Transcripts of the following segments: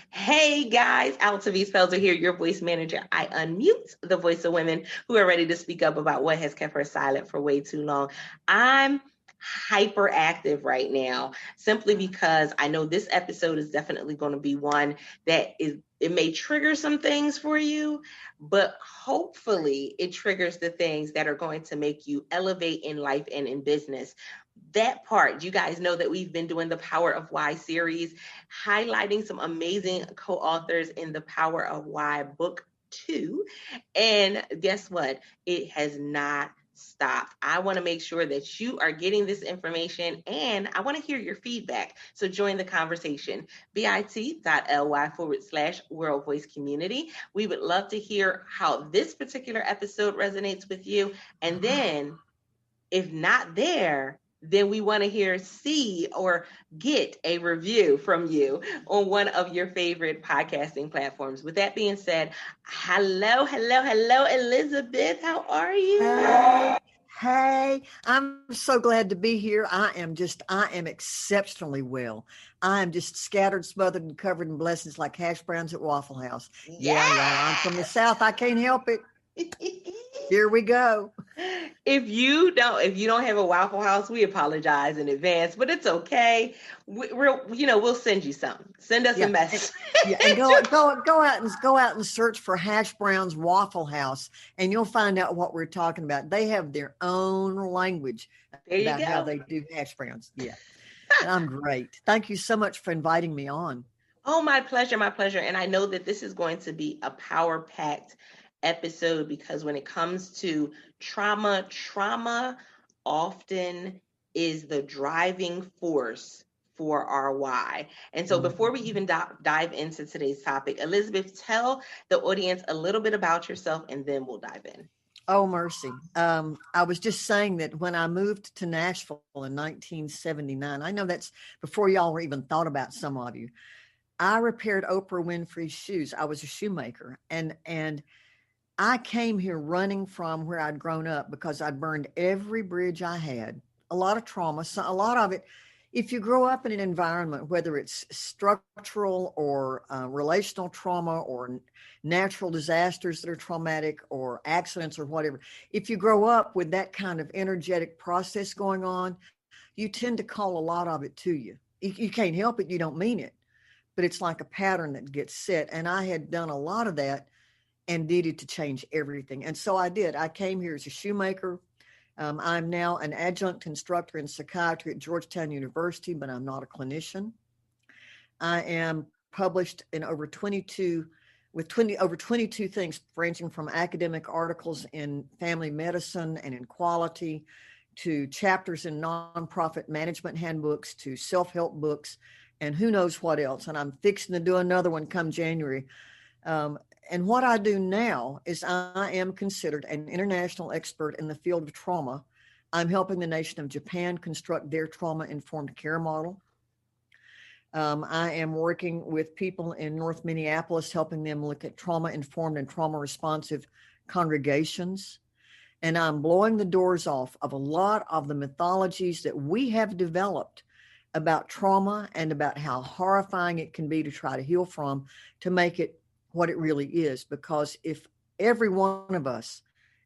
Hey guys, Altavis Felder here, your voice manager. I unmute the voice of women who are ready to speak up about what has kept her silent for way too long. I'm hyperactive right now simply because I know this episode is definitely going to be one that it may trigger some things for you, but hopefully it triggers the things that are going to make you elevate in life and in business. That part, you guys know that we've been doing the Power of Why series, highlighting some amazing co-authors in the Power of Why book 2. And guess what? It has not stopped. I want to make sure that you are getting this information and I want to hear your feedback. So join the conversation, bit.ly/World Voice Community. We would love to hear how this particular episode resonates with you. And then if not there, then we want to see or get a review from you on one of your favorite podcasting platforms. With that being said, hello, Elizabeth. How are you? Hey, I'm so glad to be here. I am exceptionally well. I am just scattered, smothered, and covered in blessings like hash browns at Waffle House. Yeah, y'all, I'm from the South. I can't help it. Here we go. If you don't have a Waffle House, we apologize in advance, but it's okay. We'll send you some. Send us a message. And go out and search for Hash Brown's Waffle House, and you'll find out what we're talking about. They have their own language about how they do hash browns. Yeah, and I'm great. Thank you so much for inviting me on. Oh, my pleasure, my pleasure. And I know that this is going to be a power-packed episode because when it comes to trauma often is the driving force for our why. And so before we even dive into today's topic, Elizabeth, tell the audience a little bit about yourself and then we'll dive in. Oh, mercy. I was just saying that when I moved to Nashville in 1979, I know that's before y'all were even thought about, some of you, I repaired Oprah Winfrey's shoes. I was a shoemaker, and I came here running from where I'd grown up because I'd burned every bridge I had. A lot of trauma, so a lot of it. If you grow up in an environment, whether it's structural or relational trauma or natural disasters that are traumatic or accidents or whatever, if you grow up with that kind of energetic process going on, you tend to call a lot of it to you. You can't help it. You don't mean it. But it's like a pattern that gets set. And I had done a lot of that and needed to change everything. And so I did. I came here as a shoemaker. I'm now an adjunct instructor in psychiatry at Georgetown University, but I'm not a clinician. I am published in over 22 things, ranging from academic articles in family medicine and in quality to chapters in nonprofit management handbooks to self-help books and who knows what else. And I'm fixing to do another one come January. And what I do now is I am considered an international expert in the field of trauma. I'm helping the nation of Japan construct their trauma-informed care model. I am working with people in North Minneapolis, helping them look at trauma-informed and trauma-responsive congregations. And I'm blowing the doors off of a lot of the mythologies that we have developed about trauma and about how horrifying it can be to try to heal from, to make it what it really is. Because if every one of us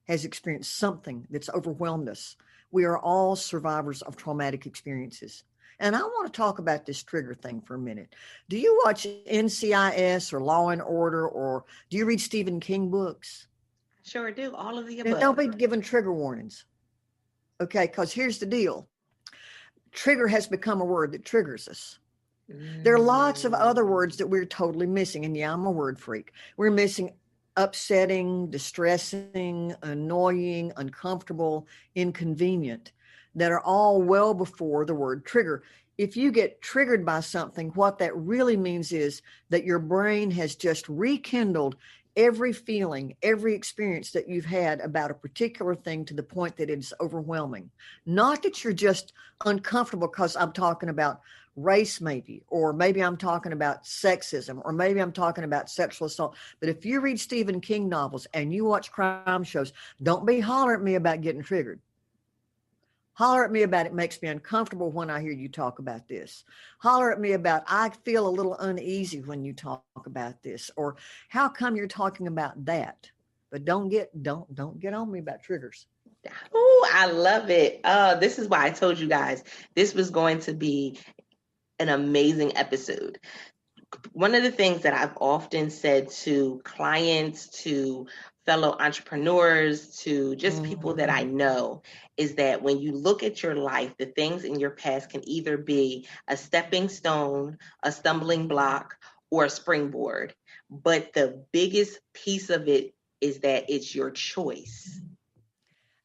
has experienced something that's overwhelmed us, we are all survivors of traumatic experiences. And I want to talk about this trigger thing for a minute. Do you watch NCIS or Law and Order, or do you read Stephen King books? Sure do. All of the above. Don't be given trigger warnings. Okay, because here's the deal. Trigger has become a word that triggers us. There are lots of other words that we're totally missing. And yeah, I'm a word freak. We're missing upsetting, distressing, annoying, uncomfortable, inconvenient, that are all well before the word trigger. If you get triggered by something, what that really means is that your brain has just rekindled every feeling, every experience that you've had about a particular thing to the point that it's overwhelming. Not that you're just uncomfortable because I'm talking about race maybe, or maybe I'm talking about sexism, or maybe I'm talking about sexual assault. But if you read Stephen King novels and you watch crime shows, don't be hollering at me about getting triggered. Holler at me about it makes me uncomfortable when I hear you talk about this. Holler at me about I feel a little uneasy when you talk about this, or how come you're talking about that? But don't get on me about triggers. Oh, I love it. This is why I told you guys this was going to be an amazing episode. One of the things that I've often said to clients, to fellow entrepreneurs, to just people that I know, is that when you look at your life, the things in your past can either be a stepping stone, a stumbling block, or a springboard. But the biggest piece of it is that it's your choice.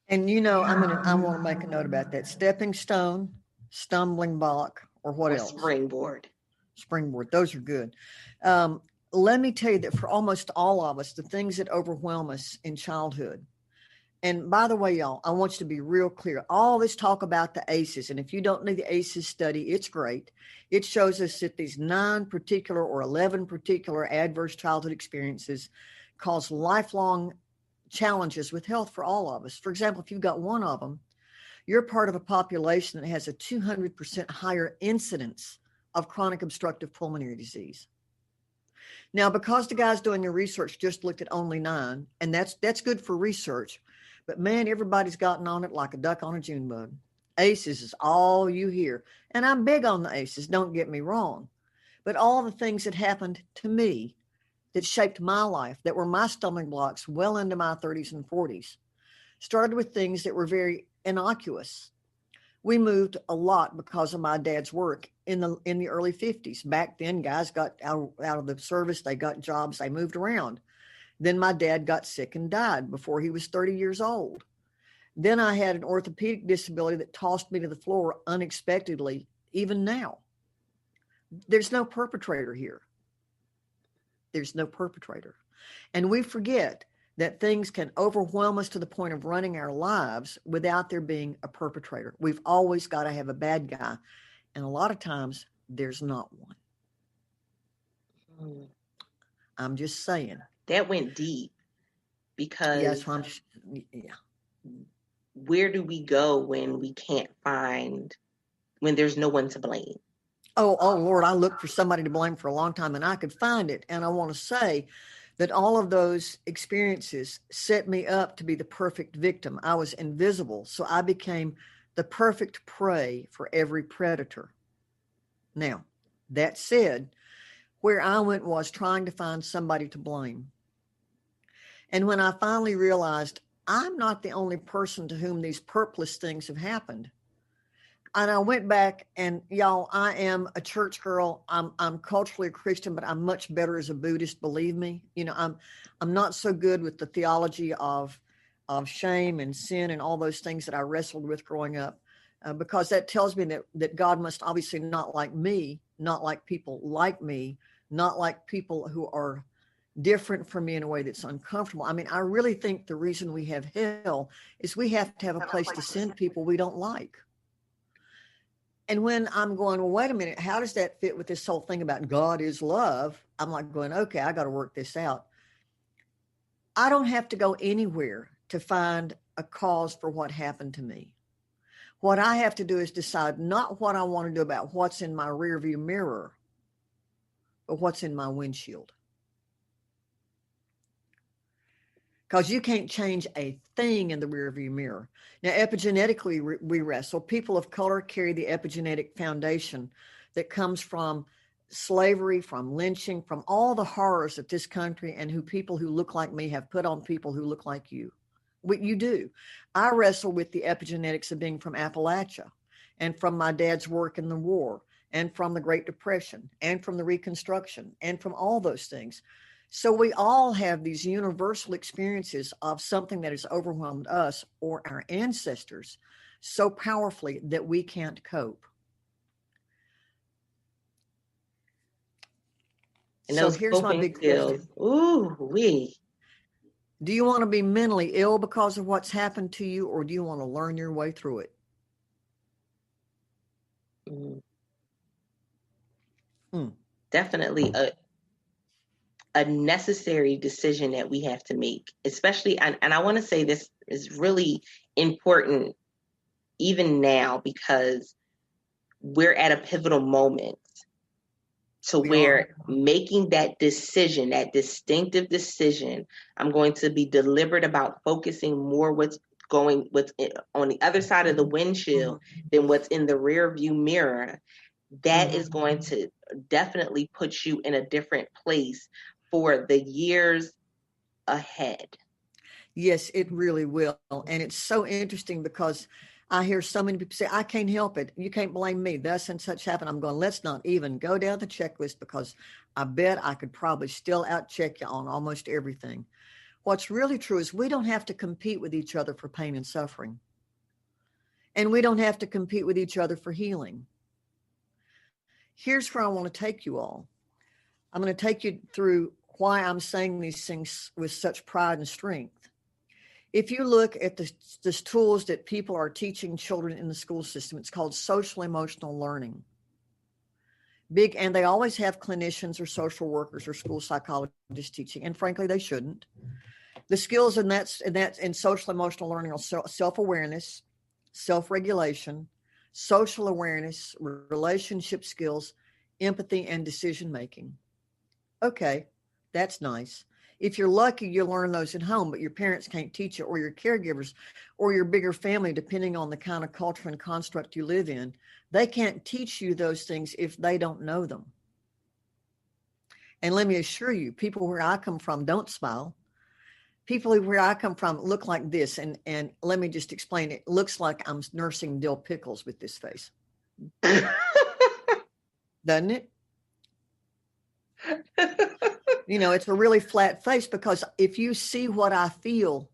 And I want to make a note about that. Stepping stone, stumbling block, or what Or else? springboard. Springboard. Those are good. Let me tell you that for almost all of us, the things that overwhelm us in childhood. And by the way, y'all, I want you to be real clear. All this talk about the ACEs, and if you don't know the ACEs study, it's great. It shows us that these 9 particular or 11 particular adverse childhood experiences cause lifelong challenges with health for all of us. For example, if you've got one of them, you're part of a population that has a 200% higher incidence of chronic obstructive pulmonary disease. Now, because the guys doing the research just looked at only 9, and that's good for research, but man, everybody's gotten on it like a duck on a June bug. ACEs is all you hear. And I'm big on the ACEs, don't get me wrong. But all the things that happened to me that shaped my life, that were my stumbling blocks well into my 30s and 40s, started with things that were very innocuous. We moved a lot because of my dad's work in the early 50s. Back then, guys got out of the service, they got jobs, they moved around. Then my dad got sick and died before he was 30 years old. Then I had an orthopedic disability that tossed me to the floor unexpectedly, even now. There's no perpetrator here. There's no perpetrator. And we forget that things can overwhelm us to the point of running our lives without there being a perpetrator. We've always got to have a bad guy. And a lot of times there's not one. I'm just saying. That went deep because where do we go when we can't find, when there's no one to blame? Oh, Lord, I looked for somebody to blame for a long time and I could find it. And I want to say that all of those experiences set me up to be the perfect victim. I was invisible, so I became the perfect prey for every predator. Now, that said, where I went was trying to find somebody to blame. And when I finally realized I'm not the only person to whom these purposeless things have happened, and I went back, and y'all, I am a church girl. I'm culturally a Christian, but I'm much better as a Buddhist, believe me. I'm not so good with the theology of shame and sin and all those things that I wrestled with growing up, because that tells me that God must obviously not like me, not like people like me, not like people who are different from me in a way that's uncomfortable. I mean, I really think the reason we have hell is we have to have a place to send people we don't like. And when I'm going, well, wait a minute, how does that fit with this whole thing about God is love? I'm like going, okay, I got to work this out. I don't have to go anywhere to find a cause for what happened to me. What I have to do is decide not what I want to do about what's in my rearview mirror, but what's in my windshield. Because you can't change a thing in the rearview mirror. Now, epigenetically, we wrestle. People of color carry the epigenetic foundation that comes from slavery, from lynching, from all the horrors that this country and people who look like me have put on people who look like you. You do. I wrestle with the epigenetics of being from Appalachia and from my dad's work in the war and from the Great Depression and from the Reconstruction and from all those things. So we all have these universal experiences of something that has overwhelmed us or our ancestors so powerfully that we can't cope. And so here's my big question. Ooh, wee. Do you want to be mentally ill because of what's happened to you, or do you want to learn your way through it? Definitely a necessary decision that we have to make, especially, and I want to say this is really important even now, because we're at a pivotal moment to where making that decision, that distinctive decision, I'm going to be deliberate about focusing more what's on the other side of the windshield than what's in the rear view mirror. That is going to definitely put you in a different place for the years ahead. Yes, it really will. And it's so interesting because I hear so many people say, I can't help it. You can't blame me. Thus and such happened. I'm going, let's not even go down the checklist, because I bet I could probably still outcheck you on almost everything. What's really true is we don't have to compete with each other for pain and suffering. And we don't have to compete with each other for healing. Here's where I want to take you all. I'm going to take you through why I'm saying these things with such pride and strength. If you look at the tools that people are teaching children in the school system, it's called social emotional learning. And they always have clinicians or social workers or school psychologists teaching, and frankly, they shouldn't. The skills in social emotional learning are self-awareness, self-regulation, social awareness, relationship skills, empathy, and decision-making. Okay, that's nice. If you're lucky, you'll learn those at home, but your parents can't teach you, or your caregivers, or your bigger family, depending on the kind of culture and construct you live in. They can't teach you those things if they don't know them. And let me assure you, people where I come from don't smile. People where I come from look like this. And let me just explain. It looks like I'm nursing dill pickles with this face. Doesn't it? It's a really flat face, because if you see what I feel,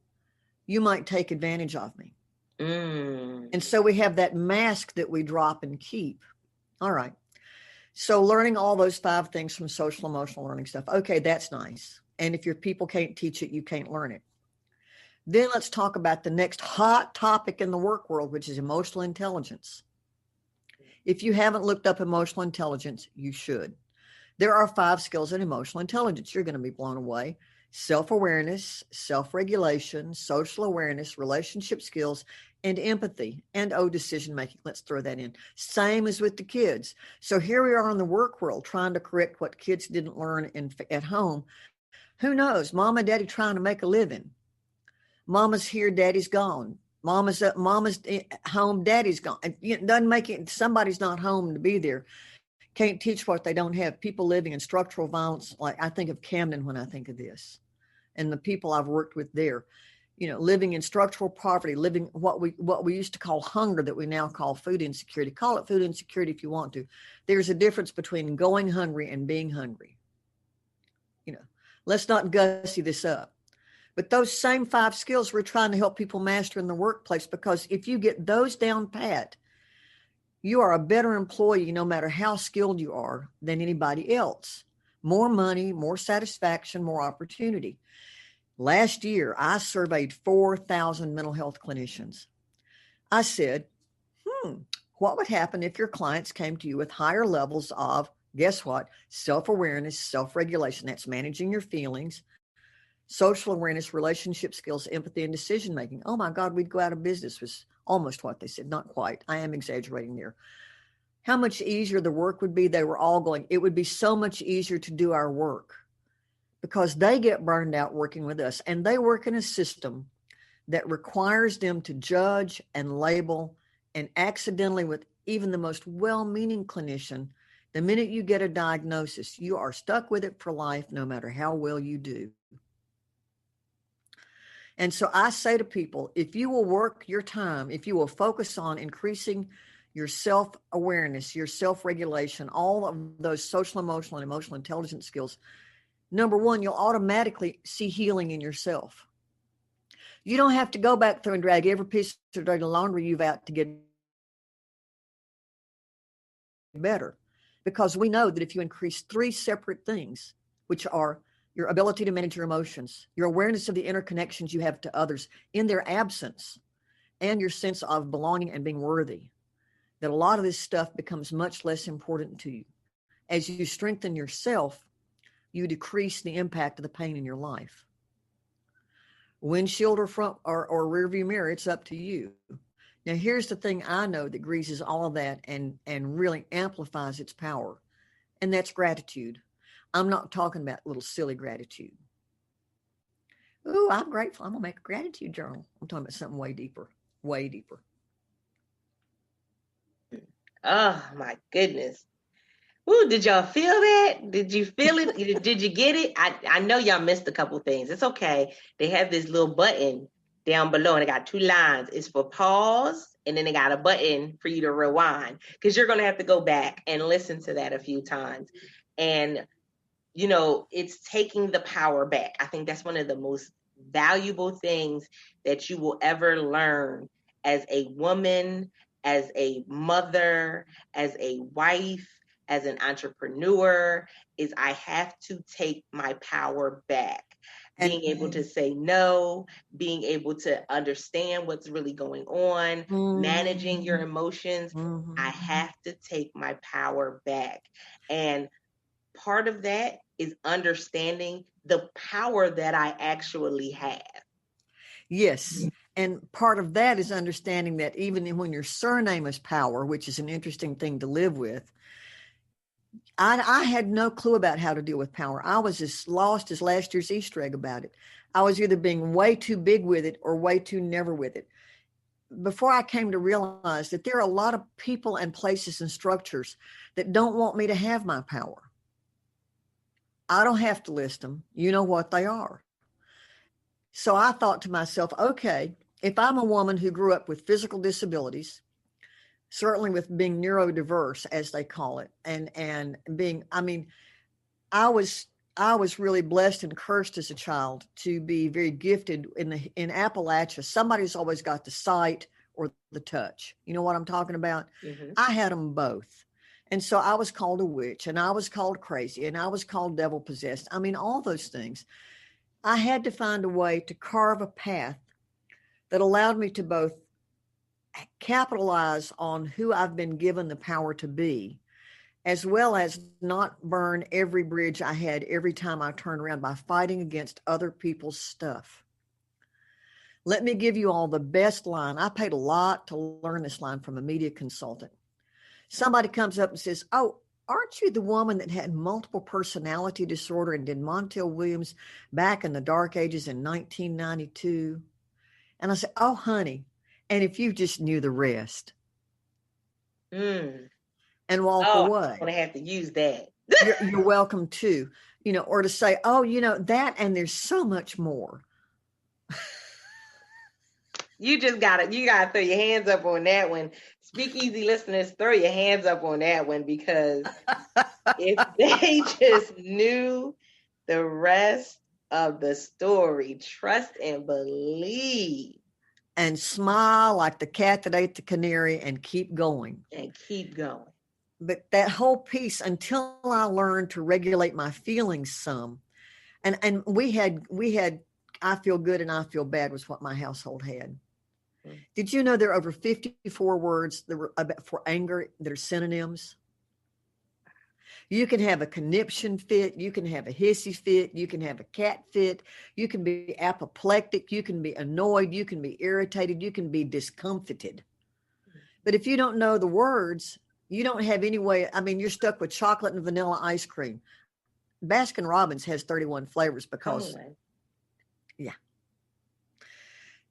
you might take advantage of me. And so we have that mask that we drop and keep. All right. So learning all those 5 things from social emotional learning stuff. Okay, that's nice. And if your people can't teach it, you can't learn it. Then let's talk about the next hot topic in the work world, which is emotional intelligence. If you haven't looked up emotional intelligence, you should. There are 5 skills in emotional intelligence. You're going to be blown away. Self-awareness, self-regulation, social awareness, relationship skills, and empathy, and decision-making. Let's throw that in. Same as with the kids. So here we are in the work world trying to correct what kids didn't learn at home. Who knows? Mom and daddy trying to make a living. Mama's here, daddy's gone. Mama's home, daddy's gone. It doesn't make it, somebody's not home to be there. Can't teach what they don't have. People living in structural violence, like I think of Camden when I think of this, and the people I've worked with there, living in structural poverty, living what we used to call hunger, that we now call food insecurity. Call it food insecurity if you want to. There's a difference between going hungry and being hungry. Let's not gussy this up. But those same 5 skills we're trying to help people master in the workplace, because if you get those down pat, you are a better employee, no matter how skilled you are, than anybody else. More money, more satisfaction, more opportunity. Last year, I surveyed 4,000 mental health clinicians. I said, what would happen if your clients came to you with higher levels of, guess what? Self-awareness, self-regulation. That's managing your feelings. Social awareness, relationship skills, empathy, and decision-making. Oh my God, we'd go out of business, was almost what they said. Not quite. I am exaggerating there. How much easier the work would be. They were all going, it would be so much easier to do our work, because they get burned out working with us, and they work in a system that requires them to judge and label, and accidentally, with even the most well-meaning clinician, the minute you get a diagnosis, you are stuck with it for life, no matter how well you do. And so I say to people, if you will work your time, if you will focus on increasing your self-awareness, your self-regulation, all of those social, emotional, and emotional intelligence skills, number one, you'll automatically see healing in yourself. You don't have to go back through and drag every piece of dirty laundry you've out to get better. Because we know that if you increase 3 separate things, which are your ability to manage your emotions, your awareness of the interconnections you have to others in their absence, and your sense of belonging and being worthy, that a lot of this stuff becomes much less important to you. As you strengthen yourself, you decrease the impact of the pain in your life. Windshield or front or rear view mirror, it's up to you. Now, here's the thing I know that greases all of that and really amplifies its power, and that's gratitude. I'm not talking about little silly gratitude. Ooh, I'm grateful. I'm gonna make a gratitude journal. I'm talking about something way deeper, way deeper. Oh my goodness. Ooh, did y'all feel that? Did you feel it? Did you get it? I know y'all missed a couple things. It's okay. They have this little button down below, and it got two lines. It's for pause, and then they got a button for you to rewind, because you're going to have to go back and listen to that a few times. And, you know, it's taking the power back. I think that's one of the most valuable things that you will ever learn as a woman, as a mother, as a wife, as an entrepreneur, is I have to take my power back. Being able to say no, being able to understand what's really going on, managing your emotions. I have to take my power back. And part of that is understanding the power that I actually have. Yes. And part of that is understanding that even when your surname is Power, which is an interesting thing to live with, I had no clue about how to deal with power. I was as lost as last year's Easter egg about it. I was either being way too big with it or way too never with it. Before I came to realize that there are a lot of people and places and structures that don't want me to have my power. I don't have to list them. You know what they are. So I thought to myself, okay, if I'm a woman who grew up with physical disabilities, certainly with being neurodiverse, as they call it, and being, I mean, I was really blessed and cursed as a child to be very gifted in Appalachia. Somebody's always got the sight or the touch. You know what I'm talking about? Mm-hmm. I had them both. And so I was called a witch, and I was called crazy, and I was called devil possessed. I mean, all those things. I had to find a way to carve a path that allowed me to both capitalize on who I've been given the power to be, as well as not burn every bridge I had every time I turned around by fighting against other people's stuff. Let me give you all the best line. I paid a lot to learn this line from a media consultant. Somebody comes up and says, "Oh, aren't you the woman that had multiple personality disorder and did Montel Williams back in the dark ages in 1992? And I said, "Oh, honey, and if you just knew the rest." And walk away. I'm going to have to use that. You're welcome to, you know, or to say, "Oh, you know, that, and there's so much more." You gotta throw your hands up on that one. Speakeasy listeners, throw your hands up on that one, because if they just knew the rest of the story, trust and believe. And smile like the cat that ate the canary and keep going. And keep going. But that whole piece, until I learned to regulate my feelings some, and we had I feel good and I feel bad was what my household had. Did you know there are over 54 words that were for anger that are synonyms? You can have a conniption fit, you can have a hissy fit, you can have a cat fit, you can be apoplectic, you can be annoyed, you can be irritated, you can be discomfited. But if you don't know the words, you don't have any way. I mean, you're stuck with chocolate and vanilla ice cream. Baskin Robbins has 31 flavors because, yeah.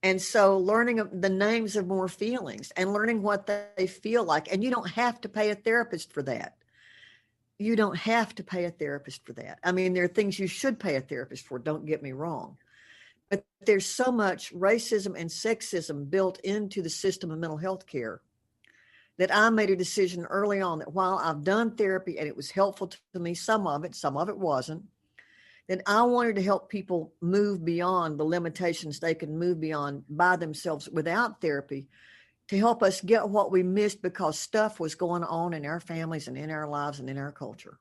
And so learning the names of more feelings and learning what they feel like. And you don't have to pay a therapist for that. You don't have to pay a therapist for that. I mean, there are things you should pay a therapist for, don't get me wrong. But there's so much racism and sexism built into the system of mental health care that I made a decision early on that while I've done therapy and it was helpful to me, some of it wasn't, that I wanted to help people move beyond the limitations they can move beyond by themselves without therapy, to help us get what we missed because stuff was going on in our families and in our lives and in our culture.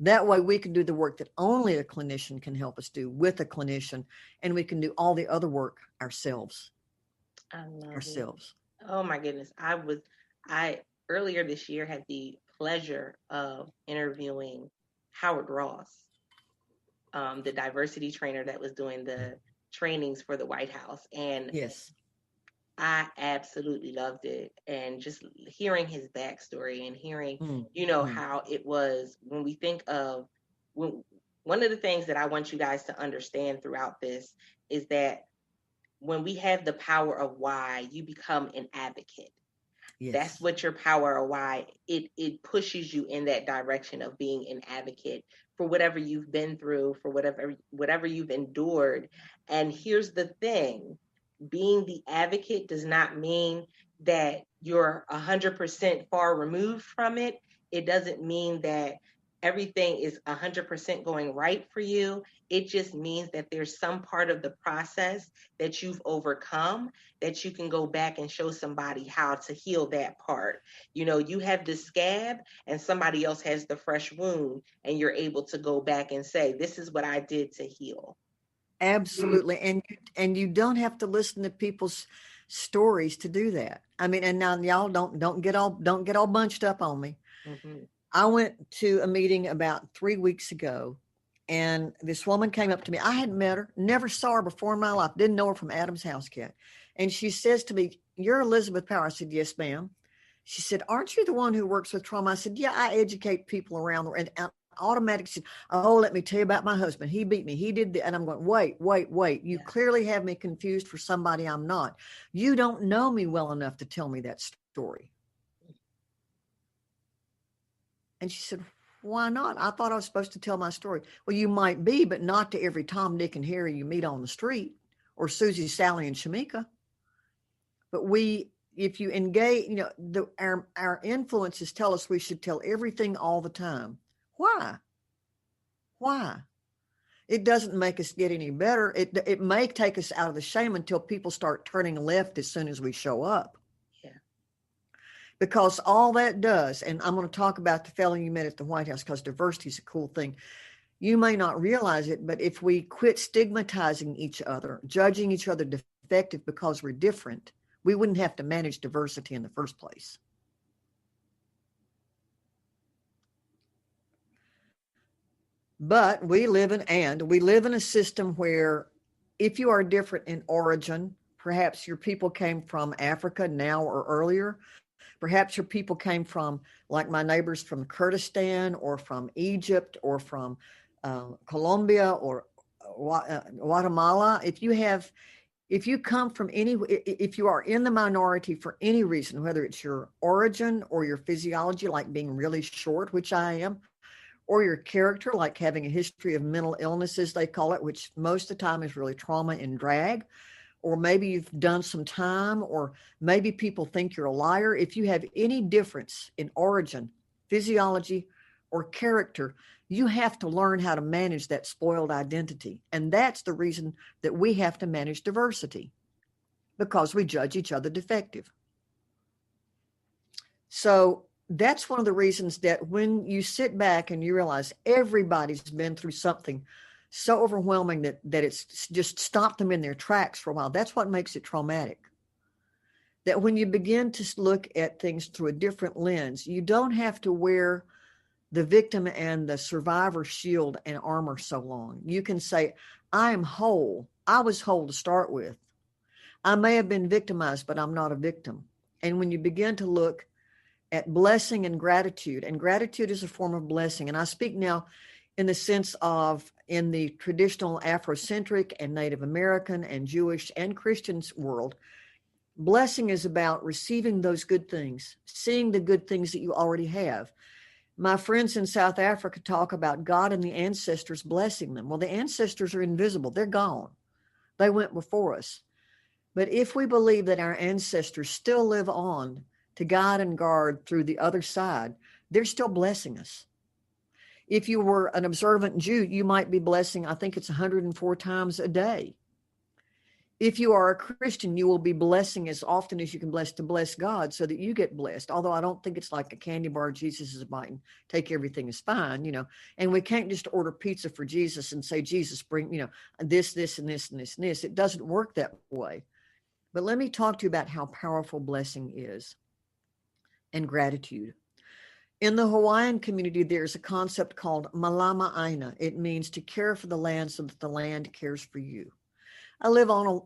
That way we can do the work that only a clinician can help us do with a clinician, and we can do all the other work ourselves. I love ourselves. Oh my goodness. I earlier this year had the pleasure of interviewing Howard Ross, the diversity trainer that was doing the trainings for the White House. And yes, I absolutely loved it. And just hearing his backstory and hearing, Mm-hmm. how it was when we think of when one of the things that I want you guys to understand throughout this is that when we have the power of why, you become an advocate. That's Yes. what your power of why it pushes you in that direction of being an advocate for whatever you've been through, for whatever you've endured. And here's the thing, being the advocate does not mean that you're 100% far removed from it. It doesn't mean that everything is 100% going right for you. It just means that there's some part of the process that you've overcome that you can go back and show somebody how to heal that part. You have the scab and somebody else has the fresh wound, and you're able to go back and say, this is what I did to heal. Absolutely. And you don't have to listen to people's stories to do that. I mean, and now y'all don't get all bunched up on me. Mm-hmm. I went to a meeting about 3 weeks ago, and this woman came up to me. I hadn't met her, never saw her before in my life, didn't know her from Adam's house cat. And she says to me, "You're Elizabeth Power." I said, "Yes, ma'am." She said, "Aren't you the one who works with trauma?" I said, "Yeah, I educate people around the world." And automatically said, "Oh, let me tell you about my husband. He beat me. He did the," and I'm going, wait. You Yeah. clearly have me confused for somebody I'm not. You don't know me well enough to tell me that story. And she said, "Why not? I thought I was supposed to tell my story." "Well, you might be, but not to every Tom, Dick, and Harry you meet on the street, or Susie, Sally, and Shamika. But if you engage, our influences tell us we should tell everything all the time. Why? Why? It doesn't make us get any better. It may take us out of the shame until people start turning left as soon as we show up. Yeah. Because all that does, and I'm going to talk about the fellow you met at the White House because diversity is a cool thing. You may not realize it, but if we quit stigmatizing each other, judging each other defective because we're different, we wouldn't have to manage diversity in the first place. But we live in a system where if you are different in origin, perhaps your people came from Africa now or earlier, perhaps your people came from, like my neighbors from Kurdistan or from Egypt or from Colombia or Guatemala. If you come from if you are in the minority for any reason, whether it's your origin or your physiology, like being really short, which I am, or your character, like having a history of mental illnesses, they call it, which most of the time is really trauma and drag, or maybe you've done some time, or maybe people think you're a liar. If you have any difference in origin, physiology, or character, you have to learn how to manage that spoiled identity. And that's the reason that we have to manage diversity, because we judge each other defective. So that's one of the reasons that when you sit back and you realize everybody's been through something so overwhelming that it's just stopped them in their tracks for a while, that's what makes it traumatic. That when you begin to look at things through a different lens, you don't have to wear the victim and the survivor shield and armor so long. You can say, I am whole. I was whole to start with. I may have been victimized, but I'm not a victim. And when you begin to look at blessing and gratitude is a form of blessing. And I speak now in the sense of in the traditional Afrocentric and Native American and Jewish and Christian world, blessing is about receiving those good things, seeing the good things that you already have. My friends in South Africa talk about God and the ancestors blessing them. Well, the ancestors are invisible. They're gone. They went before us. But if we believe that our ancestors still live on to guide and guard through the other side, they're still blessing us. If you were an observant Jew, you might be blessing, I think it's 104 times a day. If you are a Christian, you will be blessing as often as you can bless to bless God so that you get blessed. Although I don't think it's like a candy bar Jesus is biting, take everything is fine, and we can't just order pizza for Jesus and say, Jesus, bring, this, and this, and this, and this. It doesn't work that way. But let me talk to you about how powerful blessing is and gratitude. In the Hawaiian community, there's a concept called malama aina. It means to care for the land so that the land cares for you. I live on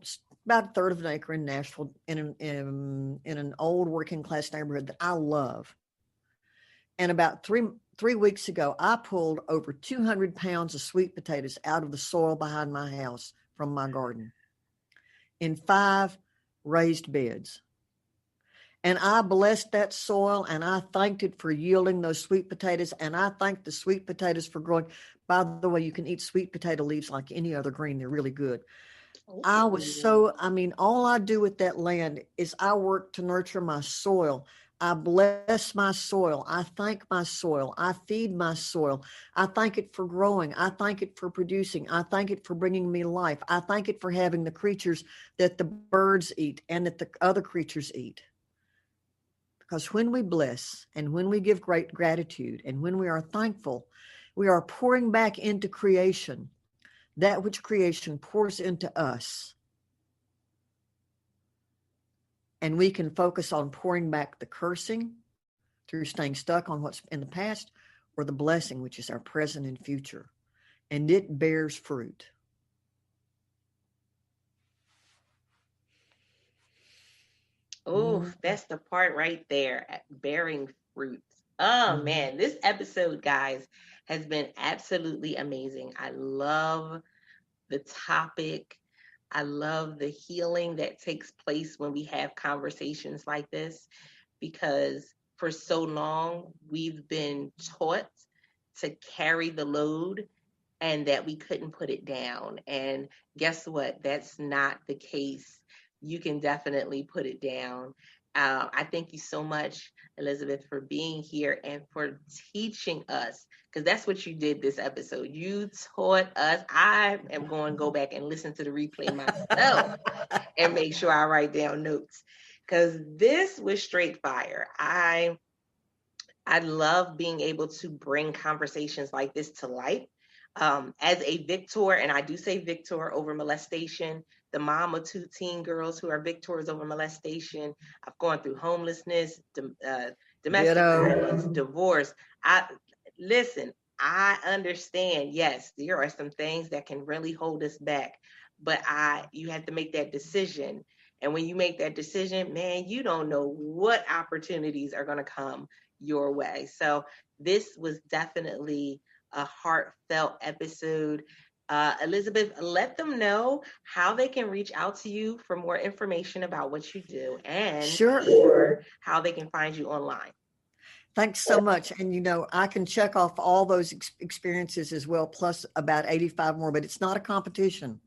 about a third of an acre in Nashville, in an old working class neighborhood that I love. And about three weeks ago, I pulled over 200 pounds of sweet potatoes out of the soil behind my house from my garden in 5 raised beds. And I blessed that soil, and I thanked it for yielding those sweet potatoes. And I thanked the sweet potatoes for growing. By the way, you can eat sweet potato leaves like any other green. They're really good. All I do with that land is I work to nurture my soil. I bless my soil. I thank my soil. I feed my soil. I thank it for growing. I thank it for producing. I thank it for bringing me life. I thank it for having the creatures that the birds eat and that the other creatures eat. Because when we bless and when we give great gratitude and when we are thankful, we are pouring back into creation that which creation pours into us. And we can focus on pouring back the cursing through staying stuck on what's in the past, or the blessing, which is our present and future. And it bears fruit. Oh, that's the part right there, bearing fruit. Oh, man, this episode, guys, has been absolutely amazing. I love the topic. I love the healing that takes place when we have conversations like this, because for so long we've been taught to carry the load and that we couldn't put it down. And guess what? That's not the case. You can definitely put it down. I thank you so much, Elizabeth, for being here and for teaching us, because that's what you did this episode. You taught us. I am going to go back and listen to the replay myself and make sure I write down notes, because this was straight fire. I love being able to bring conversations like this to light. As a victor, and I do say victor over molestation, the mom of 2 teen girls who are victors over molestation. I've gone through homelessness, domestic violence, divorce. I understand, yes, there are some things that can really hold us back, but you have to make that decision. And when you make that decision, man, you don't know what opportunities are going to come your way. So this was definitely a heartfelt episode. Elizabeth, let them know how they can reach out to you for more information about what you do, and for how they can find you online. Thanks so much. And, I can check off all those experiences as well, plus about 85 more, but it's not a competition.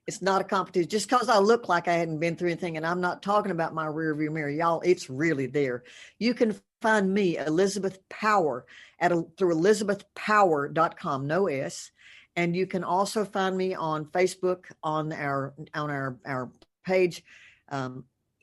It's not a competition. Just because I look like I hadn't been through anything, and I'm not talking about my rear view mirror, y'all, it's really there. You can find me, Elizabeth Power, through elizabethpower.com, no S. And you can also find me on Facebook on our page,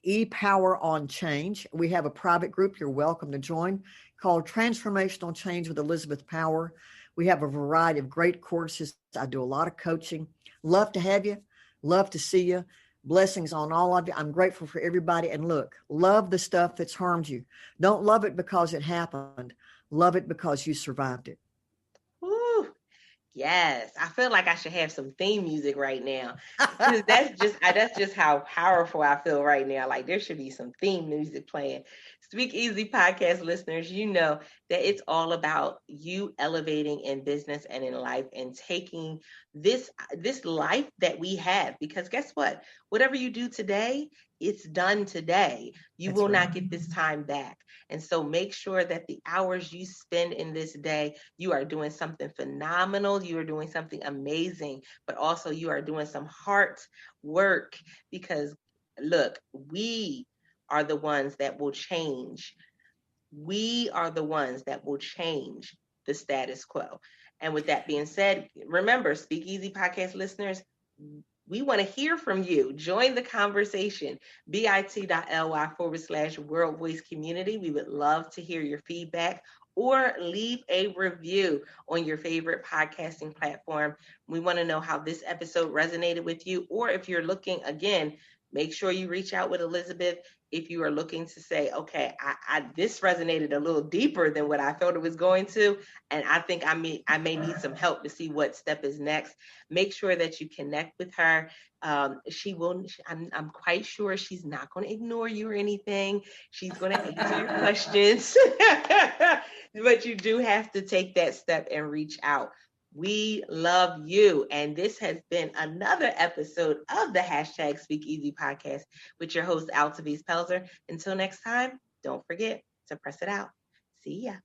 ePower on Change. We have a private group you're welcome to join called Transformational Change with Elizabeth Power. We have a variety of great courses. I do a lot of coaching. Love to have you. Love to see you. Blessings on all of you. I'm grateful for everybody. And look, love the stuff that's harmed you. Don't love it because it happened. Love it because you survived it. Woo. Yes, I feel like I should have some theme music right now. That's just how powerful I feel right now. Like there should be some theme music playing. Speak Easy podcast listeners, you know that it's all about you elevating in business and in life and taking this life that we have. Because guess what? Whatever you do today, it's done today. You will not get this time back. And so make sure that the hours you spend in this day, you are doing something phenomenal. You are doing something amazing, but also you are doing some heart work, because look, we are the ones that will change. We are the ones that will change the status quo. And with that being said, remember, Speak Easy podcast listeners, we want to hear from you. Join the conversation, bit.ly/World Voice Community. We would love to hear your feedback, or leave a review on your favorite podcasting platform. We want to know how this episode resonated with you, or if you're looking, again, make sure you reach out with Elizabeth if you are looking to say, okay, I this resonated a little deeper than what I thought it was going to, and I think I may need some help to see what step is next, make sure that you connect with her. She will. I'm quite sure she's not going to ignore you or anything. She's going to answer your questions, but you do have to take that step and reach out. We love you. And this has been another episode of the hashtag Speak Easy podcast with your host, Altavice Pelzer. Until next time, don't forget to press it out. See ya.